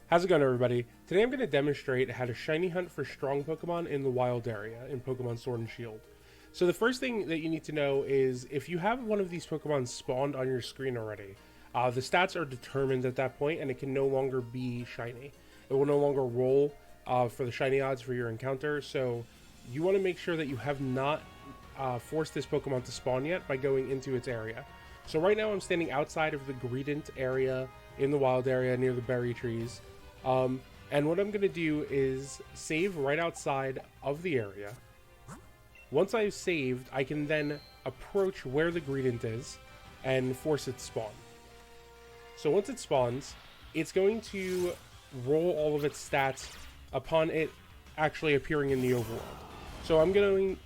How's it going, everybody? Today I'm going to demonstrate how to shiny hunt for strong Pokemon in the wild area in Pokemon Sword and Shield. So the first thing that you need to know is if you have one of these Pokemon spawned on your screen already, the stats are determined at that point and it can no longer be shiny. It will no longer roll for the shiny odds for your encounter, so you want to make sure that you have not forced this Pokemon to spawn yet by going into its area. So right now I'm standing outside of the Greedent area in the wild area near the berry trees. And what I'm going to do is save right outside of the area. Once I've saved, I can then approach where the Greedent is and force it to spawn. So once it spawns, it's going to roll all of its stats upon it actually appearing in the overworld. So I'm going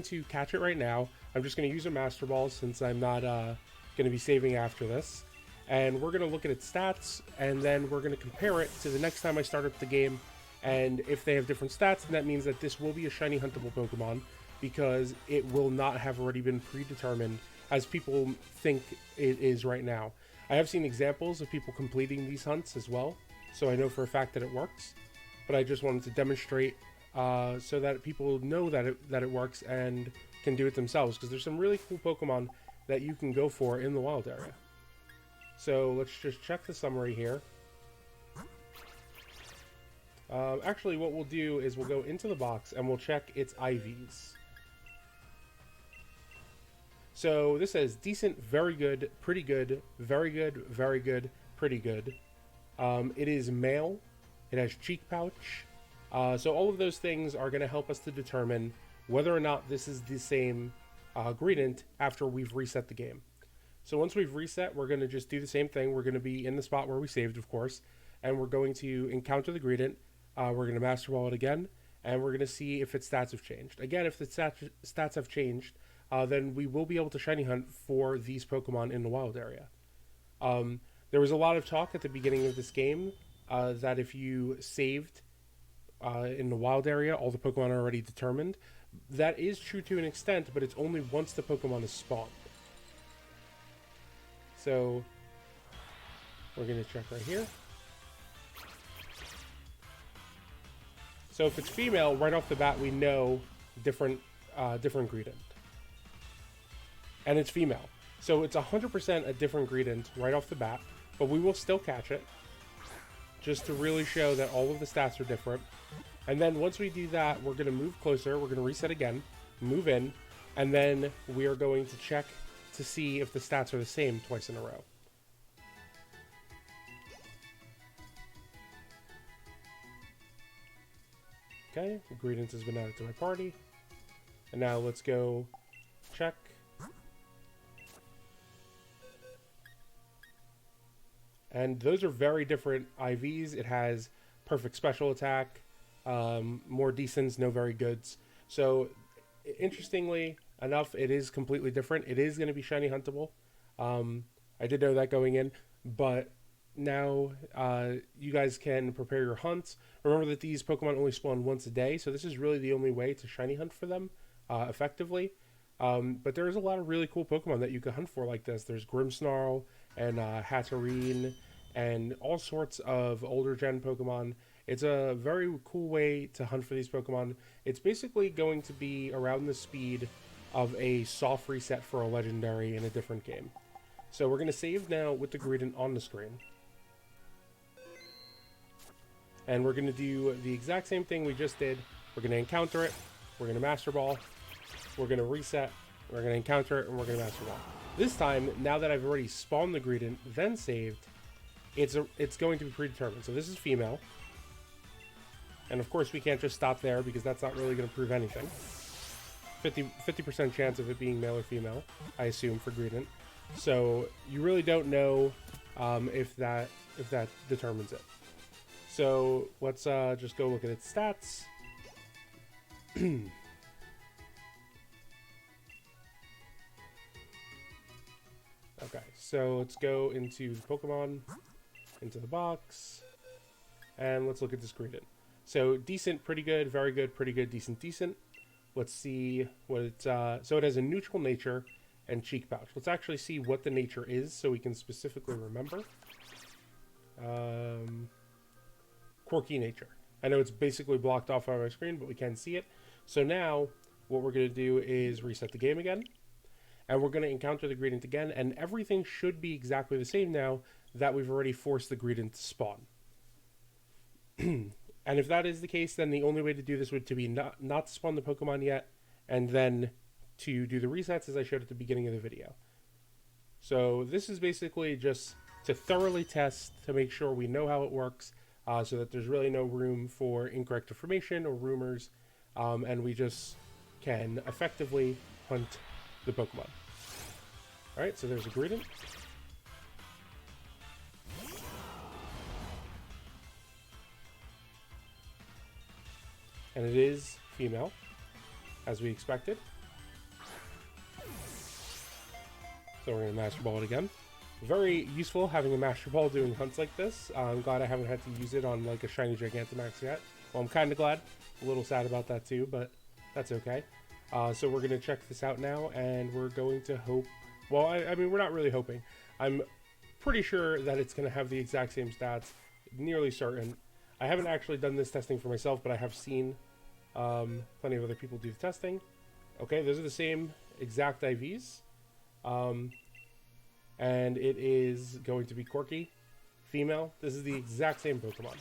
to catch it right now. I'm just going to use a Master Ball since I'm not going to be saving after this. And we're going to look at its stats, and then we're going to compare it to the next time I start up the game. And if they have different stats, then that means that this will be a shiny huntable Pokemon, because it will not have already been predetermined as people think it is right now. I have seen examples of people completing these hunts as well, so I know for a fact that it works. But I just wanted to demonstrate so that people know that it works and can do it themselves, because there's some really cool Pokemon that you can go for in the wild area. So let's just check the summary here. Actually, what we'll do is we'll go into the box and we'll check its IVs. So this says decent, very good, pretty good, very good, very good, pretty good. It is male. It has cheek pouch. So all of those things are going to help us to determine whether or not this is the same Greedent after we've reset the game. So once we've reset, we're going to just do the same thing. We're going to be in the spot where we saved, of course, and we're going to encounter the Greedent. We're going to Master Ball it again, and we're going to see if its stats have changed. Again, if the stats have changed, then we will be able to shiny hunt for these Pokemon in the wild area. There was a lot of talk at the beginning of this game that if you saved in the wild area, all the Pokemon are already determined. That is true to an extent, but it's only once the Pokemon is spawned. So we're going to check right here. So if it's female, right off the bat, we know different Greedent. And it's female. So it's 100% a different Greedent right off the bat, but we will still catch it just to really show that all of the stats are different. And then once we do that, we're going to move closer. We're going to reset again, move in, and then we are going to check to see if the stats are the same twice in a row. Okay, the Greedent has been added to my party. And now let's go check. And those are very different IVs. It has perfect special attack, more decents, no very goods. So interestingly enough, it is completely different. It is going to be shiny huntable. I did know that going in, but now you guys can prepare your hunts. Remember that these Pokemon only spawn once a day, so this is really the only way to shiny hunt for them effectively. But there's a lot of really cool Pokemon that you can hunt for like this. There's Grimmsnarl and Hatterene and all sorts of older gen Pokemon. It's a very cool way to hunt for these Pokemon. It's basically going to be around the speed of a soft reset for a legendary in a different game. So we're going to save now with the Greedent on the screen. And we're going to do the exact same thing we just did. We're going to encounter it. We're going to Master Ball. We're going to reset. We're going to encounter it, and we're going to Master Ball. This time, now that I've already spawned the Greedent, then saved, it's going to be predetermined. So this is female. And of course, we can't just stop there because that's not really going to prove anything. 50% chance of it being male or female, I assume, for Greedent. So you really don't know if that determines it. So let's just go look at its stats. Okay, so let's go into the Pokemon, into the box, and let's look at this Greedent. So decent, pretty good, very good, pretty good, decent, decent. Let's see what it's... so it has a neutral nature and cheek pouch. Let's actually see what the nature is so we can specifically remember. quirky nature. I know it's basically blocked off on my screen, but we can see it. So now what we're going to do is reset the game again, and we're going to encounter the greeting again, and everything should be exactly the same now that we've already forced the greeting to spawn. And if that is the case, then the only way to do this would to be not to spawn the Pokemon yet, and then to do the resets as I showed at the beginning of the video. So this is basically just to thoroughly test to make sure we know how it works, so that there's really no room for incorrect information or rumors, and we just can effectively hunt the Pokemon. Alright, so there's a greeting. And it is female, as we expected. So we're going to Master Ball it again. Very useful having a Master Ball doing hunts like this. I'm glad I haven't had to use it on like a shiny Gigantamax yet. Well, I'm kind of glad. A little sad about that too, but that's okay. So we're going to check this out now, and we're going to hope... Well, I mean, we're not really hoping. I'm pretty sure that it's going to have the exact same stats. Nearly certain. I haven't actually done this testing for myself, but I have seen plenty of other people do the testing. Okay, those are the same exact IVs. And it is going to be Corky, female. This is the exact same Pokemon.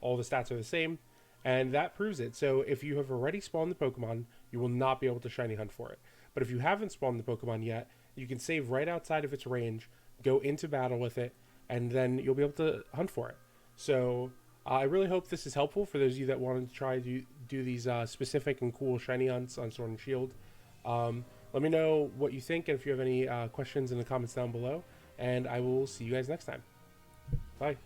All the stats are the same, and that proves it. So if you have already spawned the Pokemon, you will not be able to shiny hunt for it. But if you haven't spawned the Pokemon yet, you can save right outside of its range, go into battle with it, and then you'll be able to hunt for it. So I really hope this is helpful for those of you that wanted to try to do these specific and cool shiny hunts on Sword and Shield. Let me know what you think, and if you have any questions in the comments down below, and I will see you guys next time. Bye.